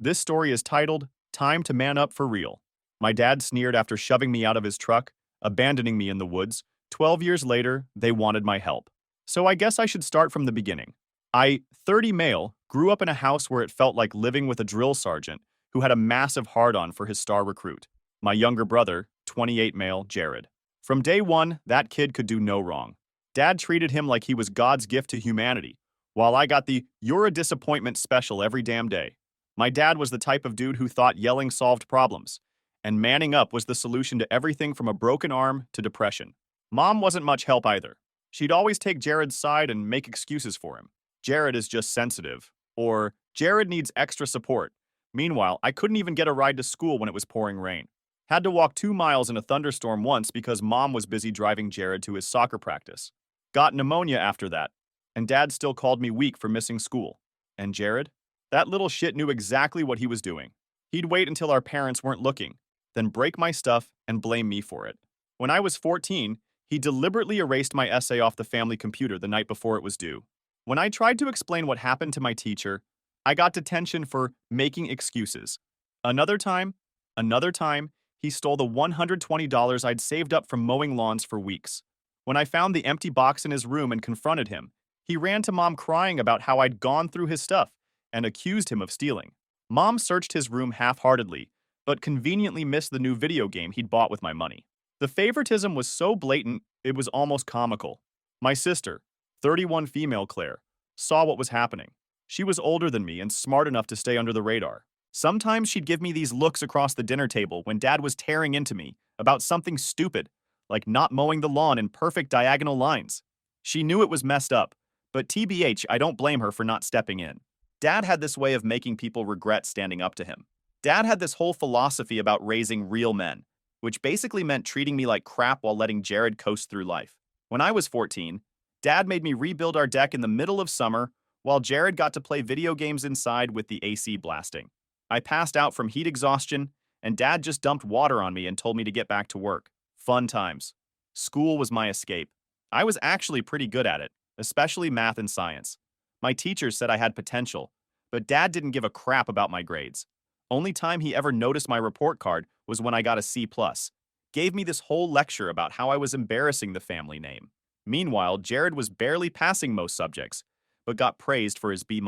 This story is titled, Time to Man Up for Real. My dad sneered after shoving me out of his truck, abandoning me in the woods. 12 years later, they wanted my help. So I guess I should start from the beginning. 30 male, grew up in a house where it felt like living with a drill sergeant who had a massive hard-on for his star recruit. My younger brother, 28 male, Jared. From day one, that kid could do no wrong. Dad treated him like he was God's gift to humanity, while I got the "you're a disappointment" special every damn day. My dad was the type of dude who thought yelling solved problems, and manning up was the solution to everything from a broken arm to depression. Mom wasn't much help either. She'd always take Jared's side and make excuses for him. Jared is just sensitive, or Jared needs extra support. Meanwhile, I couldn't even get a ride to school when it was pouring rain. Had to walk 2 miles in a thunderstorm once because Mom was busy driving Jared to his soccer practice. Got pneumonia after that, and Dad still called me weak for missing school. And Jared? That little shit knew exactly what he was doing. He'd wait until our parents weren't looking, then break my stuff and blame me for it. When I was 14, he deliberately erased my essay off the family computer the night before it was due. When I tried to explain what happened to my teacher, I got detention for making excuses. Another time, he stole the $120 I'd saved up from mowing lawns for weeks. When I found the empty box in his room and confronted him, he ran to Mom crying about how I'd gone through his stuff and accused him of stealing. Mom searched his room half-heartedly, but conveniently missed the new video game he'd bought with my money. The favoritism was so blatant, it was almost comical. My sister, 31 female Claire, saw what was happening. She was older than me and smart enough to stay under the radar. Sometimes she'd give me these looks across the dinner table when Dad was tearing into me about something stupid, like not mowing the lawn in perfect diagonal lines. She knew it was messed up, but TBH, I don't blame her for not stepping in. Dad had this way of making people regret standing up to him. Dad had this whole philosophy about raising real men, which basically meant treating me like crap while letting Jared coast through life. When I was 14, Dad made me rebuild our deck in the middle of summer while Jared got to play video games inside with the AC blasting. I passed out from heat exhaustion, and Dad just dumped water on me and told me to get back to work. Fun times. School was my escape. I was actually pretty good at it, especially math and science. My teachers said I had potential, but Dad didn't give a crap about my grades. Only time he ever noticed my report card was when I got a C+. Gave me this whole lecture about how I was embarrassing the family name. Meanwhile, Jared was barely passing most subjects, but got praised for his B-.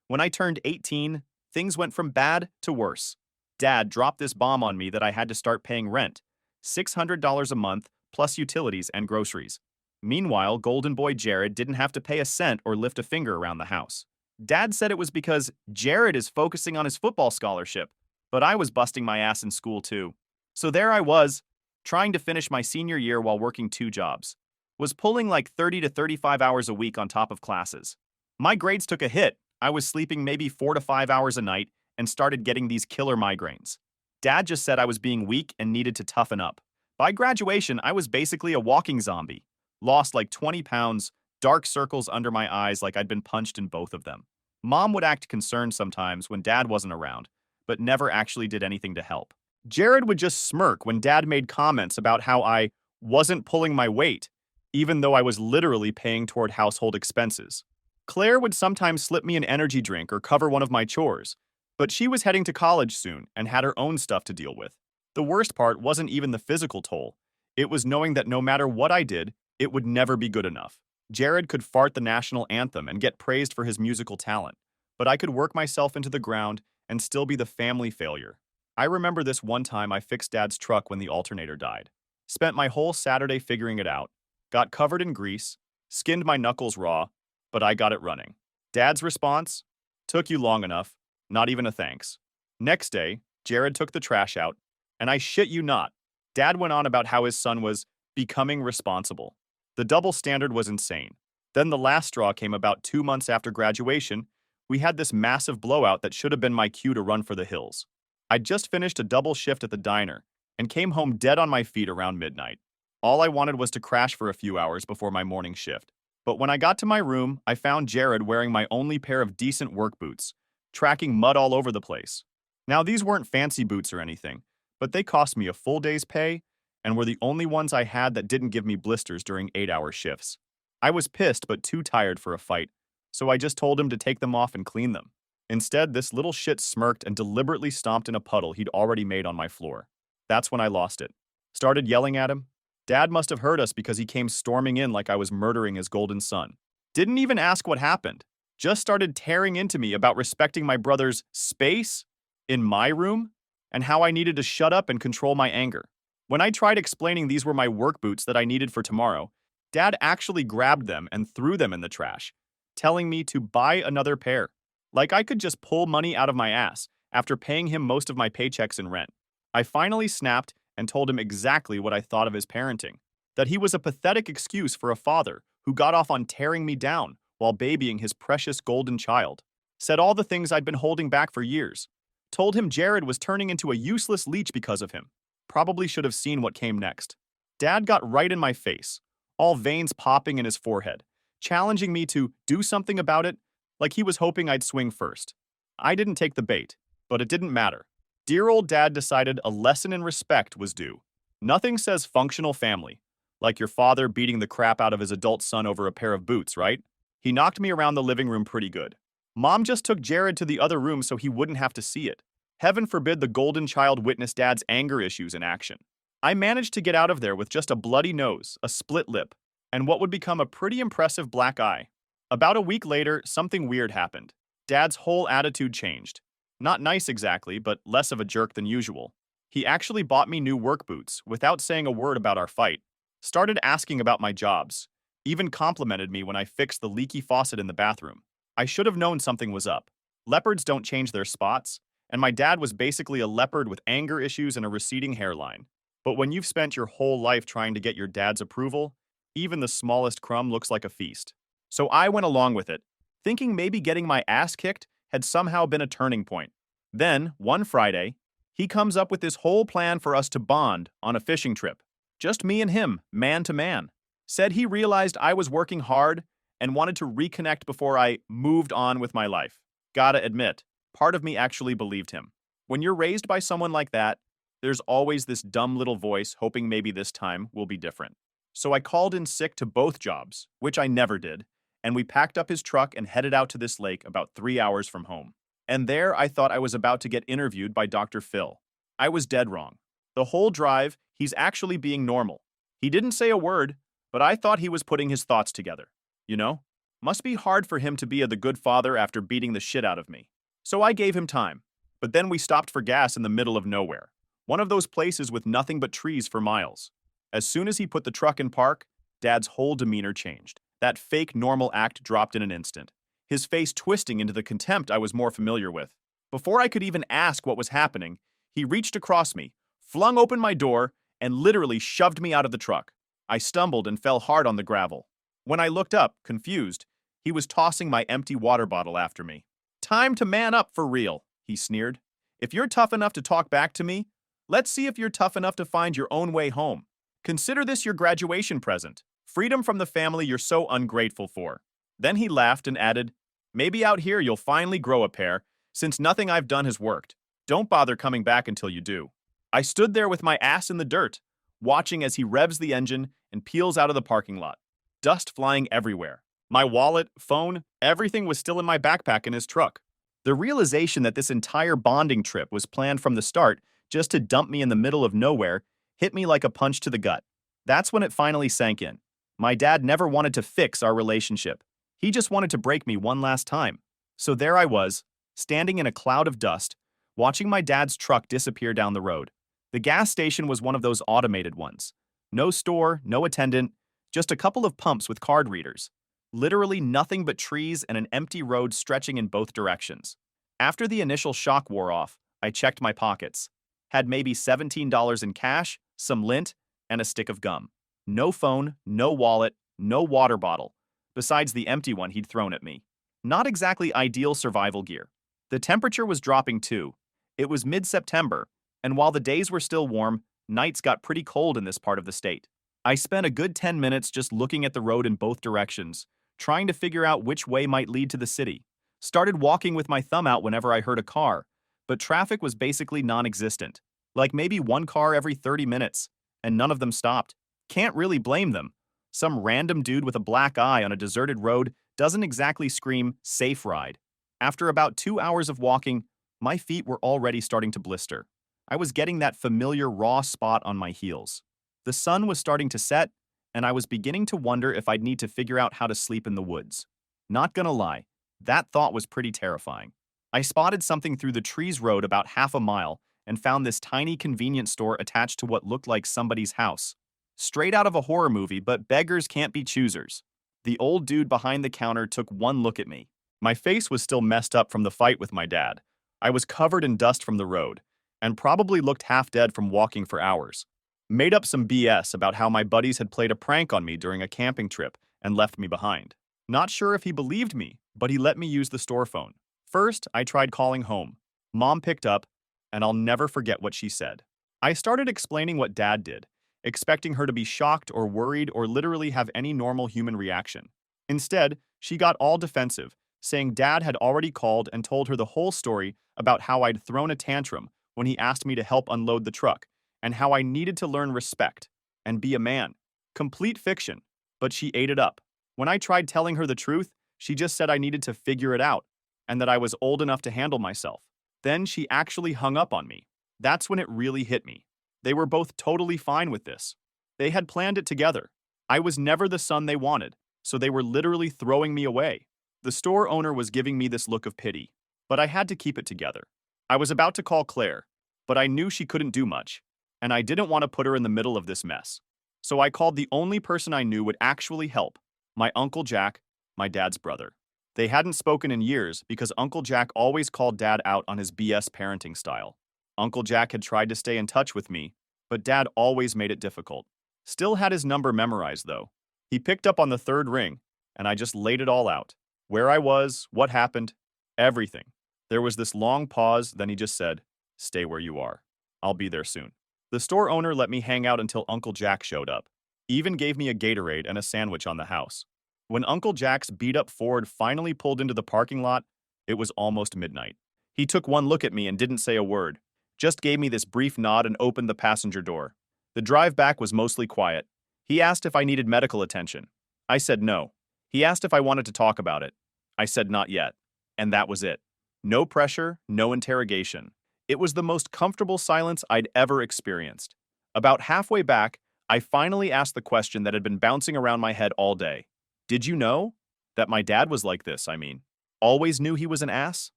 When I turned 18, things went from bad to worse. Dad dropped this bomb on me that I had to start paying rent, $600 a month, plus utilities and groceries. Meanwhile, Golden Boy Jared didn't have to pay a cent or lift a finger around the house. Dad said it was because Jared is focusing on his football scholarship, but I was busting my ass in school too. So there I was, trying to finish my senior year while working 2 jobs. Was pulling like 30 to 35 hours a week on top of classes. My grades took a hit. I was sleeping maybe 4 to 5 hours a night and started getting these killer migraines. Dad just said I was being weak and needed to toughen up. By graduation, I was basically a walking zombie. Lost like 20 pounds, dark circles under my eyes like I'd been punched in both of them. Mom would act concerned sometimes when Dad wasn't around, but never actually did anything to help. Jared would just smirk when Dad made comments about how I wasn't pulling my weight, even though I was literally paying toward household expenses. Claire would sometimes slip me an energy drink or cover one of my chores, but she was heading to college soon and had her own stuff to deal with. The worst part wasn't even the physical toll. It was knowing that no matter what I did, it would never be good enough. Jared could fart the national anthem and get praised for his musical talent, but I could work myself into the ground and still be the family failure. I remember this one time I fixed Dad's truck when the alternator died. Spent my whole Saturday figuring it out, got covered in grease, skinned my knuckles raw, but I got it running. Dad's response? Took you long enough, not even a thanks. Next day, Jared took the trash out, and I shit you not, Dad went on about how his son was becoming responsible. The double standard was insane. Then the last straw came about 2 months after graduation. We had this massive blowout that should have been my cue to run for the hills. I'd just finished a double shift at the diner and came home dead on my feet around midnight. All I wanted was to crash for a few hours before my morning shift. But when I got to my room, I found Jared wearing my only pair of decent work boots, tracking mud all over the place. Now, these weren't fancy boots or anything, but they cost me a full day's pay and were the only ones I had that didn't give me blisters during 8-hour shifts. I was pissed but too tired for a fight, so I just told him to take them off and clean them. Instead, this little shit smirked and deliberately stomped in a puddle he'd already made on my floor. That's when I lost it. Started yelling at him. Dad must have heard us because he came storming in like I was murdering his golden son. Didn't even ask what happened. Just started tearing into me about respecting my brother's space in my room and how I needed to shut up and control my anger. When I tried explaining these were my work boots that I needed for tomorrow, Dad actually grabbed them and threw them in the trash, telling me to buy another pair. Like I could just pull money out of my ass after paying him most of my paychecks in rent. I finally snapped and told him exactly what I thought of his parenting. That he was a pathetic excuse for a father who got off on tearing me down while babying his precious golden child. Said all the things I'd been holding back for years. Told him Jared was turning into a useless leech because of him. Probably should have seen what came next. Dad got right in my face, all veins popping in his forehead, challenging me to do something about it, like he was hoping I'd swing first. I didn't take the bait, but it didn't matter. Dear old Dad decided a lesson in respect was due. Nothing says functional family, like your father beating the crap out of his adult son over a pair of boots, right? He knocked me around the living room pretty good. Mom just took Jared to the other room so he wouldn't have to see it. Heaven forbid the golden child witness Dad's anger issues in action. I managed to get out of there with just a bloody nose, a split lip, and what would become a pretty impressive black eye. About a week later, something weird happened. Dad's whole attitude changed. Not nice exactly, but less of a jerk than usual. He actually bought me new work boots without saying a word about our fight. Started asking about my jobs. Even complimented me when I fixed the leaky faucet in the bathroom. I should have known something was up. Leopards don't change their spots, and my dad was basically a leopard with anger issues and a receding hairline. But when you've spent your whole life trying to get your dad's approval, even the smallest crumb looks like a feast. So I went along with it, thinking maybe getting my ass kicked had somehow been a turning point. Then, one Friday, he comes up with this whole plan for us to bond on a fishing trip. Just me and him, man to man. Said he realized I was working hard and wanted to reconnect before I moved on with my life. Gotta admit, part of me actually believed him. When you're raised by someone like that, there's always this dumb little voice hoping maybe this time will be different. So I called in sick to both jobs, which I never did, and we packed up his truck and headed out to this lake about 3 hours from home. And there I thought I was about to get interviewed by Dr. Phil. I was dead wrong. The whole drive, he's actually being normal. He didn't say a word, but I thought he was putting his thoughts together. You know? Must be hard for him to be the good father after beating the shit out of me. So I gave him time. But then we stopped for gas in the middle of nowhere. One of those places with nothing but trees for miles. As soon as he put the truck in park, Dad's whole demeanor changed. That fake normal act dropped in an instant, his face twisting into the contempt I was more familiar with. Before I could even ask what was happening, he reached across me, flung open my door, and literally shoved me out of the truck. I stumbled and fell hard on the gravel. When I looked up, confused, he was tossing my empty water bottle after me. "Time to man up for real," he sneered. "If you're tough enough to talk back to me, let's see if you're tough enough to find your own way home. Consider this your graduation present. Freedom from the family you're so ungrateful for." Then he laughed and added, "Maybe out here you'll finally grow a pair, since nothing I've done has worked. Don't bother coming back until you do." I stood there with my ass in the dirt, watching as he revs the engine and peels out of the parking lot. Dust flying everywhere. My wallet, phone, everything was still in my backpack in his truck. The realization that this entire bonding trip was planned from the start just to dump me in the middle of nowhere hit me like a punch to the gut. That's when it finally sank in. My dad never wanted to fix our relationship. He just wanted to break me one last time. So there I was, standing in a cloud of dust, watching my dad's truck disappear down the road. The gas station was one of those automated ones. No store, no attendant, just a couple of pumps with card readers. Literally nothing but trees and an empty road stretching in both directions. After the initial shock wore off, I checked my pockets. Had maybe $17 in cash, some lint, and a stick of gum. No phone, no wallet, no water bottle, besides the empty one he'd thrown at me. Not exactly ideal survival gear. The temperature was dropping too. It was mid-September, and while the days were still warm, nights got pretty cold in this part of the state. I spent a good 10 minutes just looking at the road in both directions, trying to figure out which way might lead to the city. Started walking with my thumb out whenever I heard a car, but traffic was basically non-existent. Like maybe one car every 30 minutes, and none of them stopped. Can't really blame them. Some random dude with a black eye on a deserted road doesn't exactly scream, "safe ride." After about 2 hours of walking, my feet were already starting to blister. I was getting that familiar raw spot on my heels. The sun was starting to set, and I was beginning to wonder if I'd need to figure out how to sleep in the woods. Not gonna lie, that thought was pretty terrifying. I spotted something through the trees road about half a mile and found this tiny convenience store attached to what looked like somebody's house. Straight out of a horror movie, but beggars can't be choosers. The old dude behind the counter took one look at me. My face was still messed up from the fight with my dad. I was covered in dust from the road, and probably looked half dead from walking for hours. Made up some BS about how my buddies had played a prank on me during a camping trip and left me behind. Not sure if he believed me, but he let me use the store phone. First, I tried calling home. Mom picked up, and I'll never forget what she said. I started explaining what Dad did, expecting her to be shocked or worried or literally have any normal human reaction. Instead, she got all defensive, saying Dad had already called and told her the whole story about how I'd thrown a tantrum when he asked me to help unload the truck, and how I needed to learn respect and be a man. Complete fiction, but she ate it up. When I tried telling her the truth, she just said I needed to figure it out, and that I was old enough to handle myself. Then she actually hung up on me. That's when it really hit me. They were both totally fine with this. They had planned it together. I was never the son they wanted, so they were literally throwing me away. The store owner was giving me this look of pity, but I had to keep it together. I was about to call Claire, but I knew she couldn't do much, and I didn't want to put her in the middle of this mess. So I called the only person I knew would actually help, my Uncle Jack, my dad's brother. They hadn't spoken in years because Uncle Jack always called Dad out on his BS parenting style. Uncle Jack had tried to stay in touch with me, but Dad always made it difficult. Still had his number memorized, though. He picked up on the third ring, and I just laid it all out. Where I was, what happened, everything. There was this long pause, then he just said, "Stay where you are. I'll be there soon." The store owner let me hang out until Uncle Jack showed up. Even gave me a Gatorade and a sandwich on the house. When Uncle Jack's beat-up Ford finally pulled into the parking lot, it was almost midnight. He took one look at me and didn't say a word, just gave me this brief nod and opened the passenger door. The drive back was mostly quiet. He asked if I needed medical attention. I said no. He asked if I wanted to talk about it. I said not yet. And that was it. No pressure, no interrogation. It was the most comfortable silence I'd ever experienced. About halfway back, I finally asked the question that had been bouncing around my head all day. Did you know? That my dad was like this, I mean. Always knew he was an ass?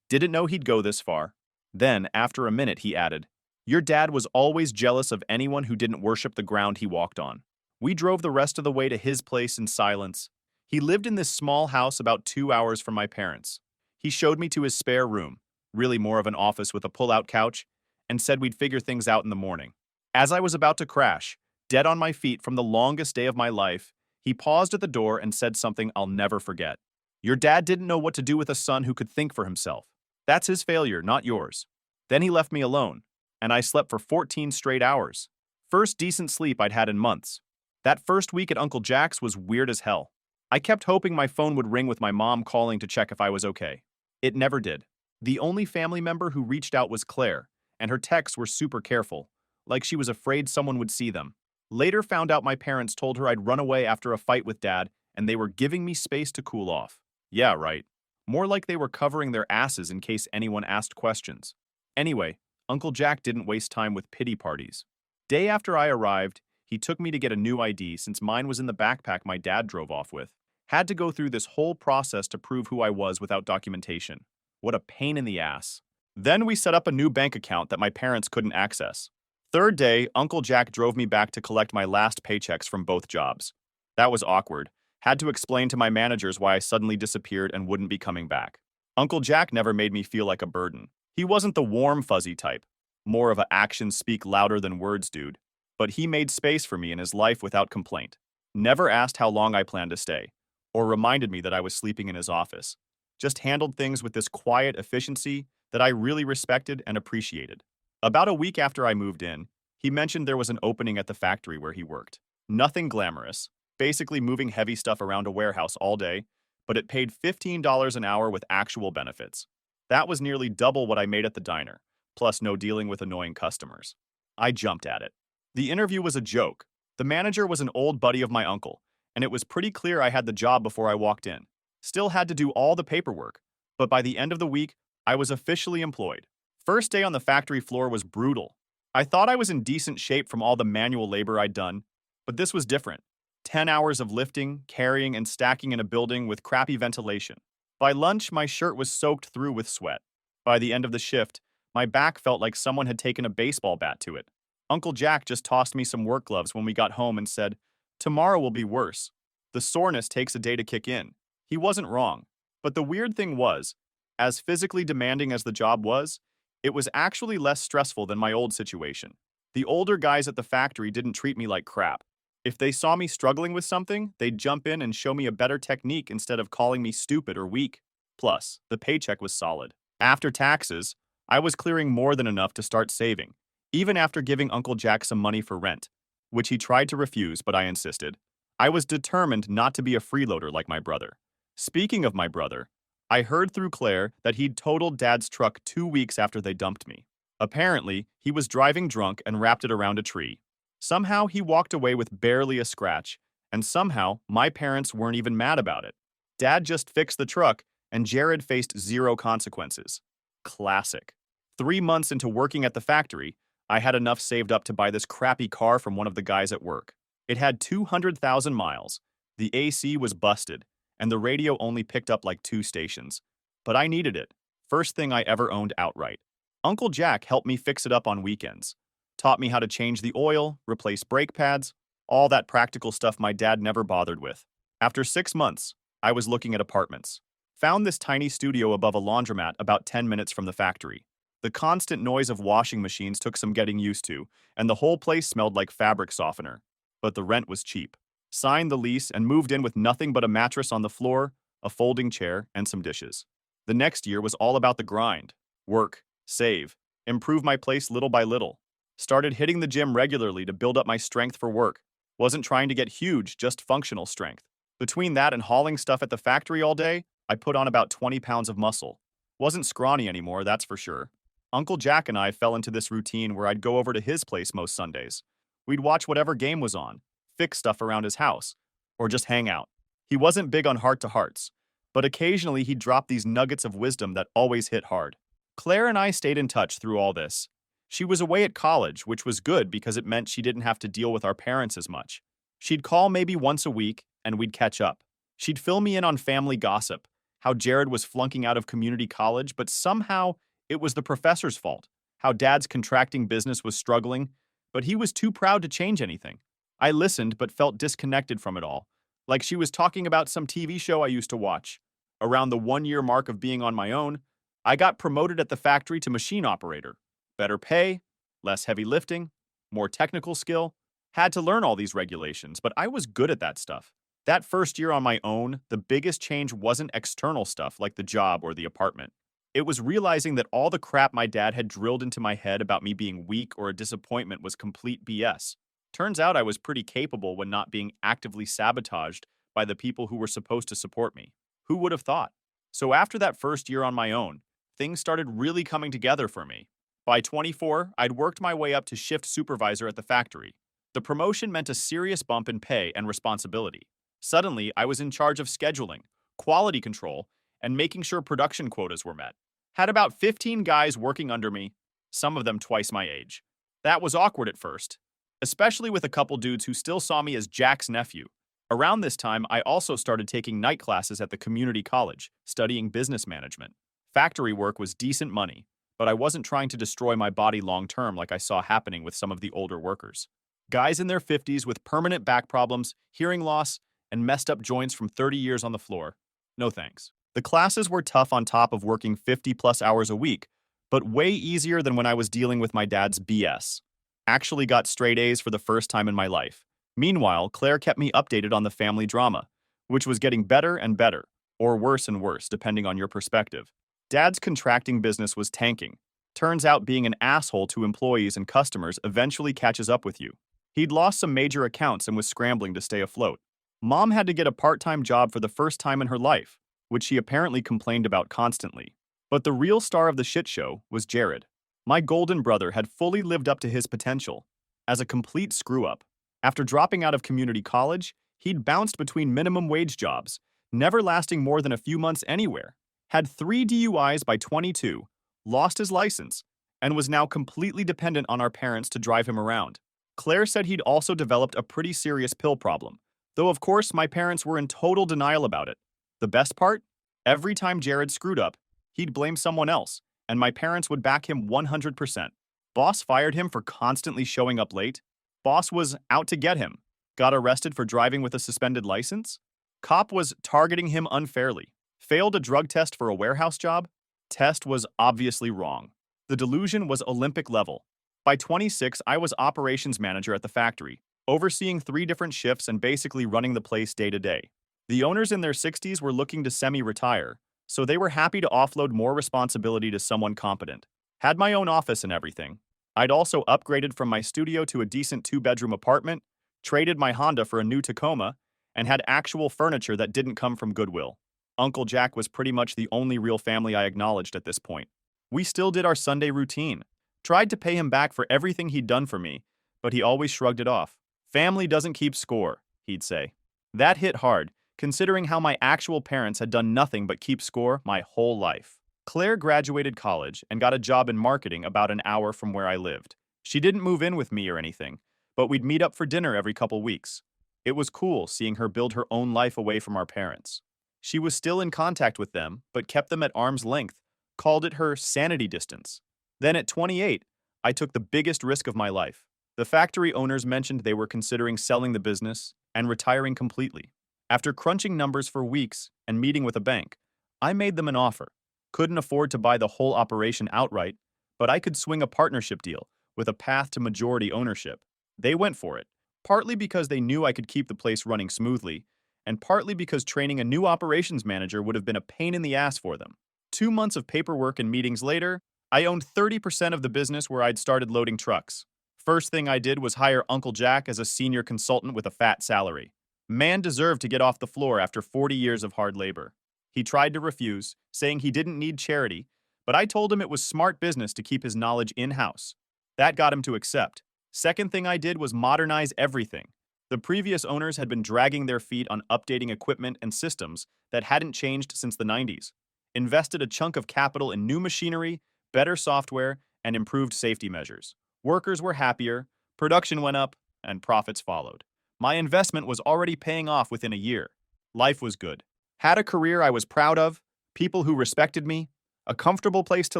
Didn't know he'd go this far. Then, after a minute, he added, "Your dad was always jealous of anyone who didn't worship the ground he walked on." We drove the rest of the way to his place in silence. He lived in this small house about 2 hours from my parents'. He showed me to his spare room, really more of an office with a pull-out couch, and said we'd figure things out in the morning. As I was about to crash, dead on my feet from the longest day of my life, he paused at the door and said something I'll never forget. "Your dad didn't know what to do with a son who could think for himself. That's his failure, not yours." Then he left me alone, and I slept for 14 straight hours. First decent sleep I'd had in months. That first week at Uncle Jack's was weird as hell. I kept hoping my phone would ring with my mom calling to check if I was okay. It never did. The only family member who reached out was Claire, and her texts were super careful, like she was afraid someone would see them. Later found out my parents told her I'd run away after a fight with Dad, and they were giving me space to cool off. Yeah, right. More like they were covering their asses in case anyone asked questions. Anyway, Uncle Jack didn't waste time with pity parties. Day after I arrived, he took me to get a new ID since mine was in the backpack my dad drove off with. Had to go through this whole process to prove who I was without documentation. What a pain in the ass. Then we set up a new bank account that my parents couldn't access. Third day, Uncle Jack drove me back to collect my last paychecks from both jobs. That was awkward. Had to explain to my managers why I suddenly disappeared and wouldn't be coming back. Uncle Jack never made me feel like a burden. He wasn't the warm, fuzzy type. More of a actions speak louder than words dude. But he made space for me in his life without complaint. Never asked how long I planned to stay, or reminded me that I was sleeping in his office. Just handled things with this quiet efficiency that I really respected and appreciated. About a week after I moved in, he mentioned there was an opening at the factory where he worked. Nothing glamorous, basically moving heavy stuff around a warehouse all day, but it paid $15 an hour with actual benefits. That was nearly double what I made at the diner, plus no dealing with annoying customers. I jumped at it. The interview was a joke. The manager was an old buddy of my uncle, and it was pretty clear I had the job before I walked in. Still had to do all the paperwork, But by the end of the week, I was officially employed. First day on the factory floor was brutal. I thought I was in decent shape from all the manual labor I'd done, but this was different. 10 hours of lifting, carrying, and stacking in a building with crappy ventilation. By lunch, my shirt was soaked through with sweat. By the end of the shift, my back felt like someone had taken a baseball bat to it. Uncle Jack just tossed me some work gloves when we got home and said, "Tomorrow will be worse." The soreness takes a day to kick in. He wasn't wrong. But the weird thing was, as physically demanding as the job was, it was actually less stressful than my old situation. The older guys at the factory didn't treat me like crap. If they saw me struggling with something, they'd jump in and show me a better technique instead of calling me stupid or weak. Plus, the paycheck was solid. After taxes, I was clearing more than enough to start saving, even after giving Uncle Jack some money for rent, which he tried to refuse, but I insisted. I was determined not to be a freeloader like my brother. Speaking of my brother, I heard through Claire that he'd totaled Dad's truck 2 weeks after they dumped me. Apparently, he was driving drunk and wrapped it around a tree. Somehow he walked away with barely a scratch, and somehow my parents weren't even mad about it. Dad just fixed the truck, and Jared faced zero consequences. Classic. 3 months into working at the factory, I had enough saved up to buy this crappy car from one of the guys at work. It had 200,000 miles. The AC was busted, and the radio only picked up like 2 stations. But I needed it. First thing I ever owned outright. Uncle Jack helped me fix it up on weekends. Taught me how to change the oil, replace brake pads, all that practical stuff my dad never bothered with. After 6 months, I was looking at apartments. Found this tiny studio above a laundromat about 10 minutes from the factory. The constant noise of washing machines took some getting used to, and the whole place smelled like fabric softener. But the rent was cheap. Signed the lease and moved in with nothing but a mattress on the floor, a folding chair, and some dishes. The next year was all about the grind. Work, save, improve my place little by little. Started hitting the gym regularly to build up my strength for work. Wasn't trying to get huge, just functional strength. Between that and hauling stuff at the factory all day, I put on about 20 pounds of muscle. Wasn't scrawny anymore, that's for sure. Uncle Jack and I fell into this routine where I'd go over to his place most Sundays. We'd watch whatever game was on, fix stuff around his house, or just hang out. He wasn't big on heart-to-hearts, but occasionally he'd drop these nuggets of wisdom that always hit hard. Claire and I stayed in touch through all this. She was away at college, which was good because it meant she didn't have to deal with our parents as much. She'd call maybe once a week, and we'd catch up. She'd fill me in on family gossip, how Jared was flunking out of community college, but somehow it was the professor's fault, how Dad's contracting business was struggling, but he was too proud to change anything. I listened but felt disconnected from it all, like she was talking about some TV show I used to watch. Around the 1 year mark of being on my own, I got promoted at the factory to machine operator. Better pay, less heavy lifting, more technical skill. Had to learn all these regulations, but I was good at that stuff. That first year on my own, the biggest change wasn't external stuff like the job or the apartment. It was realizing that all the crap my dad had drilled into my head about me being weak or a disappointment was complete BS. Turns out I was pretty capable when not being actively sabotaged by the people who were supposed to support me. Who would have thought? So after that first year on my own, things started really coming together for me. By 24, I'd worked my way up to shift supervisor at the factory. The promotion meant a serious bump in pay and responsibility. Suddenly, I was in charge of scheduling, quality control, and making sure production quotas were met. Had about 15 guys working under me, some of them twice my age. That was awkward at first, especially with a couple dudes who still saw me as Jack's nephew. Around this time, I also started taking night classes at the community college, studying business management. Factory work was decent money, but I wasn't trying to destroy my body long-term like I saw happening with some of the older workers. Guys in their 50s with permanent back problems, hearing loss, and messed up joints from 30 years on the floor. No thanks. The classes were tough on top of working 50-plus hours a week, but way easier than when I was dealing with my dad's BS. Actually got straight A's for the first time in my life. Meanwhile, Claire kept me updated on the family drama, which was getting better and better, or worse and worse, depending on your perspective. Dad's contracting business was tanking. Turns out being an asshole to employees and customers eventually catches up with you. He'd lost some major accounts and was scrambling to stay afloat. Mom had to get a part-time job for the first time in her life, which she apparently complained about constantly. But the real star of the shit show was Jared. My golden brother had fully lived up to his potential. As a complete screw-up, after dropping out of community college, he'd bounced between minimum wage jobs, never lasting more than a few months anywhere. had 3 DUIs by 22, lost his license, and was now completely dependent on our parents to drive him around. Claire said he'd also developed a pretty serious pill problem, though of course my parents were in total denial about it. The best part? Every time Jared screwed up, he'd blame someone else, and my parents would back him 100%. Boss fired him for constantly showing up late. Boss was out to get him. Got arrested for driving with a suspended license. Cop was targeting him unfairly. Failed a drug test for a warehouse job. Test was obviously wrong. The delusion was Olympic level. By 26, I was operations manager at the factory, overseeing 3 different shifts and basically running the place day to day. The owners in their 60s were looking to semi-retire, so they were happy to offload more responsibility to someone competent. Had my own office and everything. I'd also upgraded from my studio to a decent 2-bedroom apartment, traded my Honda for a new Tacoma, and had actual furniture that didn't come from Goodwill. Uncle Jack was pretty much the only real family I acknowledged at this point. We still did our Sunday routine. Tried to pay him back for everything he'd done for me, but he always shrugged it off. Family doesn't keep score, he'd say. That hit hard, considering how my actual parents had done nothing but keep score my whole life. Claire graduated college and got a job in marketing about an hour from where I lived. She didn't move in with me or anything, but we'd meet up for dinner every couple weeks. It was cool seeing her build her own life away from our parents. She was still in contact with them, but kept them at arm's length, called it her sanity distance. Then at 28, I took the biggest risk of my life. The factory owners mentioned they were considering selling the business and retiring completely. After crunching numbers for weeks and meeting with a bank, I made them an offer. Couldn't afford to buy the whole operation outright, but I could swing a partnership deal with a path to majority ownership. They went for it, partly because they knew I could keep the place running smoothly, and partly because training a new operations manager would have been a pain in the ass for them. 2 months of paperwork and meetings later, I owned 30% of the business where I'd started loading trucks. First thing I did was hire Uncle Jack as a senior consultant with a fat salary. Man deserved to get off the floor after 40 years of hard labor. He tried to refuse, saying he didn't need charity, but I told him it was smart business to keep his knowledge in-house. That got him to accept. Second thing I did was modernize everything. The previous owners had been dragging their feet on updating equipment and systems that hadn't changed since the 90s. Invested a chunk of capital in new machinery, better software, and improved safety measures. Workers were happier, production went up, and profits followed. My investment was already paying off within a year. Life was good. Had a career I was proud of, people who respected me, a comfortable place to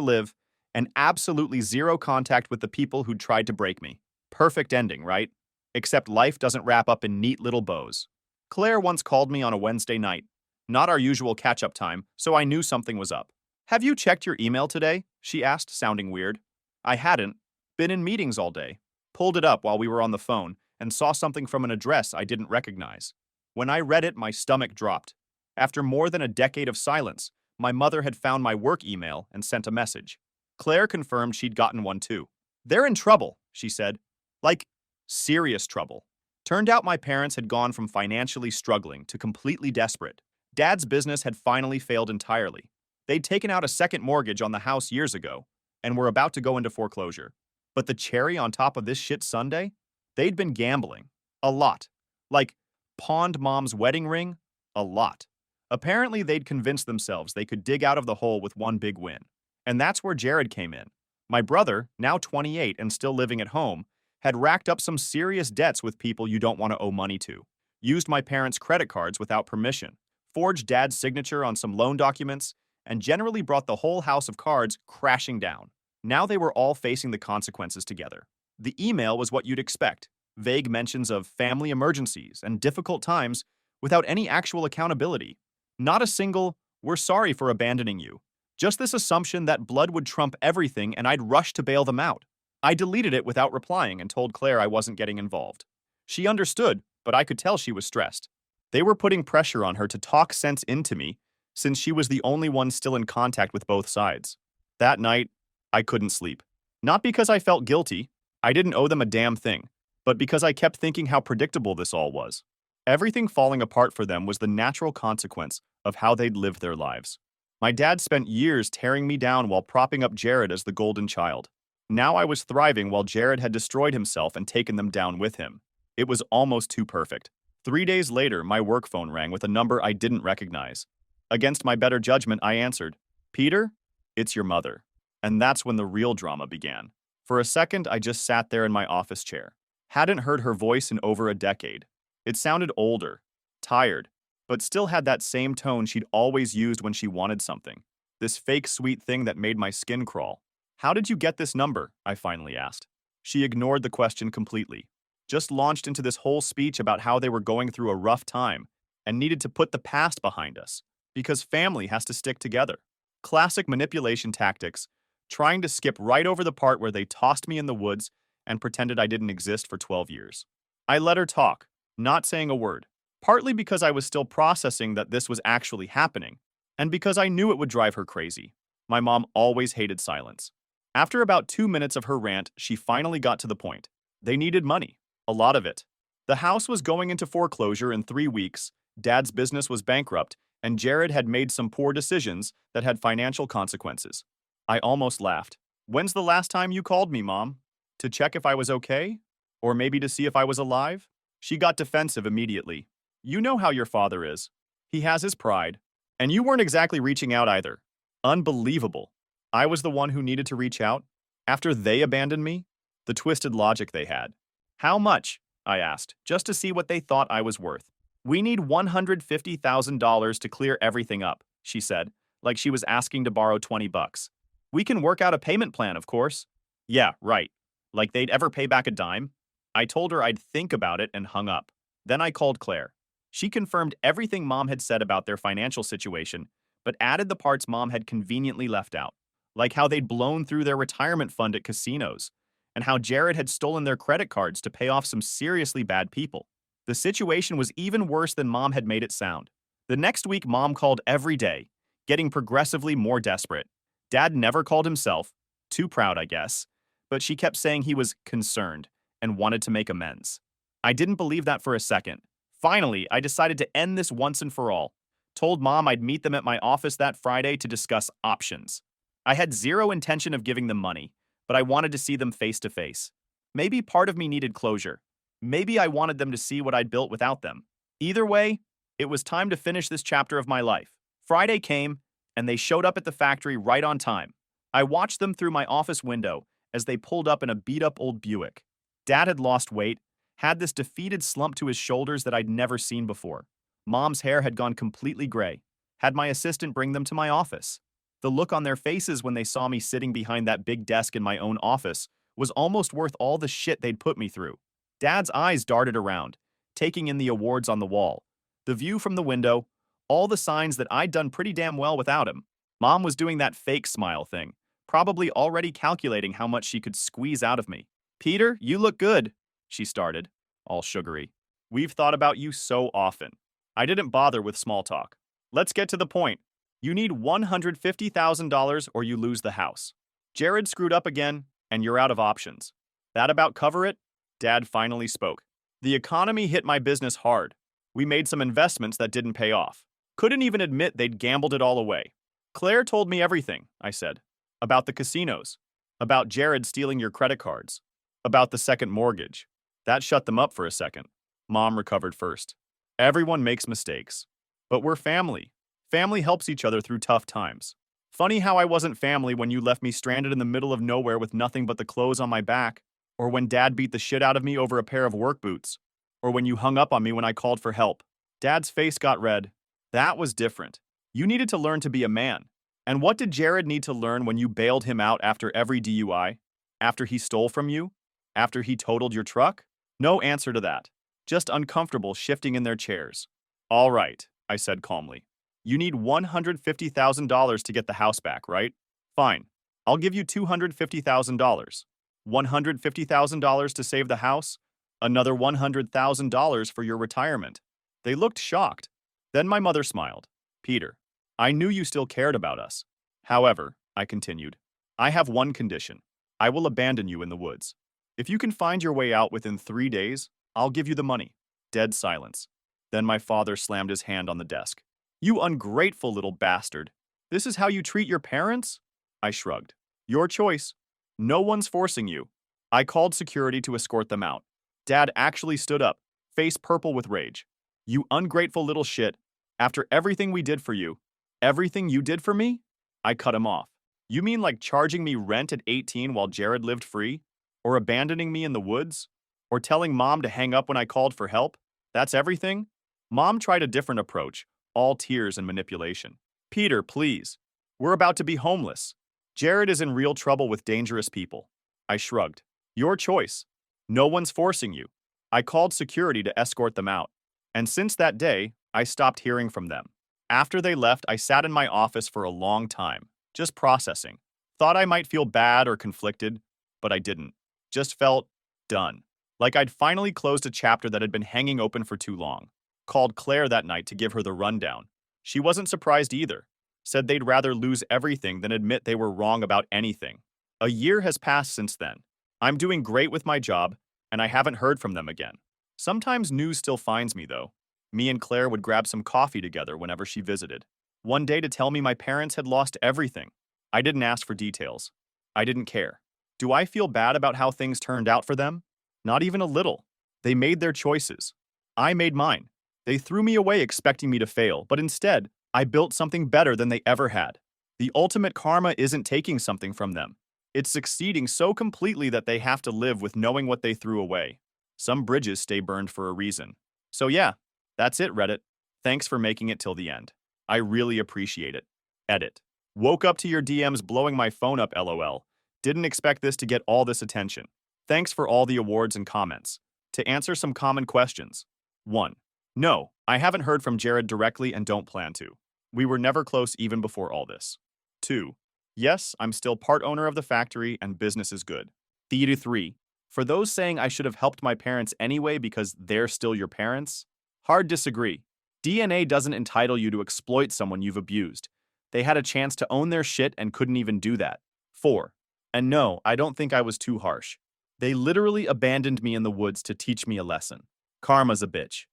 live, and absolutely zero contact with the people who'd tried to break me. Perfect ending, right? Except life doesn't wrap up in neat little bows. Claire once called me on a Wednesday night. Not our usual catch-up time, so I knew something was up. "Have you checked your email today?" she asked, sounding weird. I hadn't. Been in meetings all day. Pulled it up while we were on the phone and saw something from an address I didn't recognize. When I read it, my stomach dropped. After more than a decade of silence, my mother had found my work email and sent a message. Claire confirmed she'd gotten one too. "They're in trouble," she said. Like, serious trouble. Turned out my parents had gone from financially struggling to completely desperate. Dad's business had finally failed entirely. They'd taken out a second mortgage on the house years ago and were about to go into foreclosure. But the cherry on top of this shit sundae? They'd been gambling. A lot. Like, pawned mom's wedding ring? A lot. Apparently, they'd convinced themselves they could dig out of the hole with one big win. And that's where Jared came in. My brother, now 28 and still living at home, had racked up some serious debts with people you don't want to owe money to. Used my parents' credit cards without permission. Forged Dad's signature on some loan documents, and generally brought the whole house of cards crashing down. Now they were all facing the consequences together. The email was what you'd expect. Vague mentions of family emergencies and difficult times without any actual accountability. Not a single, "We're sorry for abandoning you." Just this assumption that blood would trump everything and I'd rush to bail them out. I deleted it without replying and told Claire I wasn't getting involved. She understood, but I could tell she was stressed. They were putting pressure on her to talk sense into me, since she was the only one still in contact with both sides. That night, I couldn't sleep. Not because I felt guilty, I didn't owe them a damn thing, but because I kept thinking how predictable this all was. Everything falling apart for them was the natural consequence of how they'd lived their lives. My dad spent years tearing me down while propping up Jared as the golden child. Now I was thriving while Jared had destroyed himself and taken them down with him. It was almost too perfect. 3 days later, my work phone rang with a number I didn't recognize. Against my better judgment, I answered. Peter, it's your mother. And that's when the real drama began. For a second, I just sat there in my office chair. Hadn't heard her voice in over a decade. It sounded older, tired, but still had that same tone she'd always used when she wanted something. This fake sweet thing that made my skin crawl. How did you get this number? I finally asked. She ignored the question completely. Just launched into this whole speech about how they were going through a rough time and needed to put the past behind us because family has to stick together. Classic manipulation tactics, trying to skip right over the part where they tossed me in the woods and pretended I didn't exist for 12 years. I let her talk, not saying a word, partly because I was still processing that this was actually happening, and because I knew it would drive her crazy. My mom always hated silence. After about 2 minutes of her rant, she finally got to the point. They needed money. A lot of it. The house was going into foreclosure in 3 weeks, Dad's business was bankrupt, and Jared had made some poor decisions that had financial consequences. I almost laughed. When's the last time you called me, Mom? To check if I was okay? Or maybe to see if I was alive? She got defensive immediately. You know how your father is. He has his pride. And you weren't exactly reaching out either. Unbelievable. I was the one who needed to reach out? After they abandoned me? The twisted logic they had. How much? I asked, just to see what they thought I was worth. We need $150,000 to clear everything up, she said, like she was asking to borrow 20 bucks. We can work out a payment plan, of course. Yeah, right. Like they'd ever pay back a dime? I told her I'd think about it and hung up. Then I called Claire. She confirmed everything Mom had said about their financial situation, but added the parts Mom had conveniently left out, like how they'd blown through their retirement fund at casinos, and how Jared had stolen their credit cards to pay off some seriously bad people. The situation was even worse than Mom had made it sound. The next week, Mom called every day, getting progressively more desperate. Dad never called himself, too proud, I guess, but she kept saying he was concerned and wanted to make amends. I didn't believe that for a second. Finally, I decided to end this once and for all. Told Mom I'd meet them at my office that Friday to discuss options. I had zero intention of giving them money, but I wanted to see them face to face. Maybe part of me needed closure. Maybe I wanted them to see what I'd built without them. Either way, it was time to finish this chapter of my life. Friday came, and they showed up at the factory right on time. I watched them through my office window as they pulled up in a beat-up old Buick. Dad had lost weight, had this defeated slump to his shoulders that I'd never seen before. Mom's hair had gone completely gray. Had my assistant bring them to my office. The look on their faces when they saw me sitting behind that big desk in my own office was almost worth all the shit they'd put me through. Dad's eyes darted around, taking in the awards on the wall, the view from the window, all the signs that I'd done pretty damn well without him. Mom was doing that fake smile thing, probably already calculating how much she could squeeze out of me. Peter, you look good, she started, all sugary. We've thought about you so often. I didn't bother with small talk. Let's get to the point. You need $150,000 or you lose the house. Jared screwed up again, and you're out of options. That about cover it? Dad finally spoke. The economy hit my business hard. We made some investments that didn't pay off. Couldn't even admit they'd gambled it all away. Claire told me everything, I said. About the casinos. About Jared stealing your credit cards. About the second mortgage. That shut them up for a second. Mom recovered first. Everyone makes mistakes. But we're family. Family helps each other through tough times. Funny how I wasn't family when you left me stranded in the middle of nowhere with nothing but the clothes on my back, or when Dad beat the shit out of me over a pair of work boots, or when you hung up on me when I called for help. Dad's face got red. That was different. You needed to learn to be a man. And what did Jared need to learn when you bailed him out after every DUI? After he stole from you? After he totaled your truck? No answer to that. Just uncomfortable shifting in their chairs. All right, I said calmly. You need $150,000 to get the house back, right? Fine. I'll give you $250,000. $150,000 to save the house, another $100,000 for your retirement. They looked shocked. Then my mother smiled. Peter, I knew you still cared about us. However, I continued, I have one condition. I will abandon you in the woods. If you can find your way out within 3 days, I'll give you the money. Dead silence. Then my father slammed his hand on the desk. You ungrateful little bastard. This is how you treat your parents? I shrugged. Your choice. No one's forcing you. I called security to escort them out. Dad actually stood up, face purple with rage. You ungrateful little shit. After everything we did for you, everything you did for me? I cut him off. You mean like charging me rent at 18 while Jared lived free? Or abandoning me in the woods? Or telling mom to hang up when I called for help? That's everything? Mom tried a different approach, all tears and manipulation. Peter, please. We're about to be homeless. Jared is in real trouble with dangerous people. I shrugged. Your choice. No one's forcing you. I called security to escort them out. And since that day, I stopped hearing from them. After they left, I sat in my office for a long time, just processing. Thought I might feel bad or conflicted, but I didn't. Just felt done. Like I'd finally closed a chapter that had been hanging open for too long. Called Claire that night to give her the rundown. She wasn't surprised either. Said they'd rather lose everything than admit they were wrong about anything. A year has passed since then. I'm doing great with my job, and I haven't heard from them again. Sometimes news still finds me, though. Me and Claire would grab some coffee together whenever she visited. One day to tell me my parents had lost everything. I didn't ask for details. I didn't care. Do I feel bad about how things turned out for them? Not even a little. They made their choices. I made mine. They threw me away expecting me to fail, but instead, I built something better than they ever had. The ultimate karma isn't taking something from them. It's succeeding so completely that they have to live with knowing what they threw away. Some bridges stay burned for a reason. So yeah, that's it, Reddit. Thanks for making it till the end. I really appreciate it. Edit. Woke up to your DMs blowing my phone up, lol. Didn't expect this to get all this attention. Thanks for all the awards and comments. To answer some common questions. 1. No, I haven't heard from Jared directly and don't plan to. We were never close even before all this. 2. Yes, I'm still part owner of the factory and business is good. Theater 3. For those saying I should have helped my parents anyway because they're still your parents, hard disagree. DNA doesn't entitle you to exploit someone you've abused. They had a chance to own their shit and couldn't even do that. 4. And no, I don't think I was too harsh. They literally abandoned me in the woods to teach me a lesson. Karma's a bitch.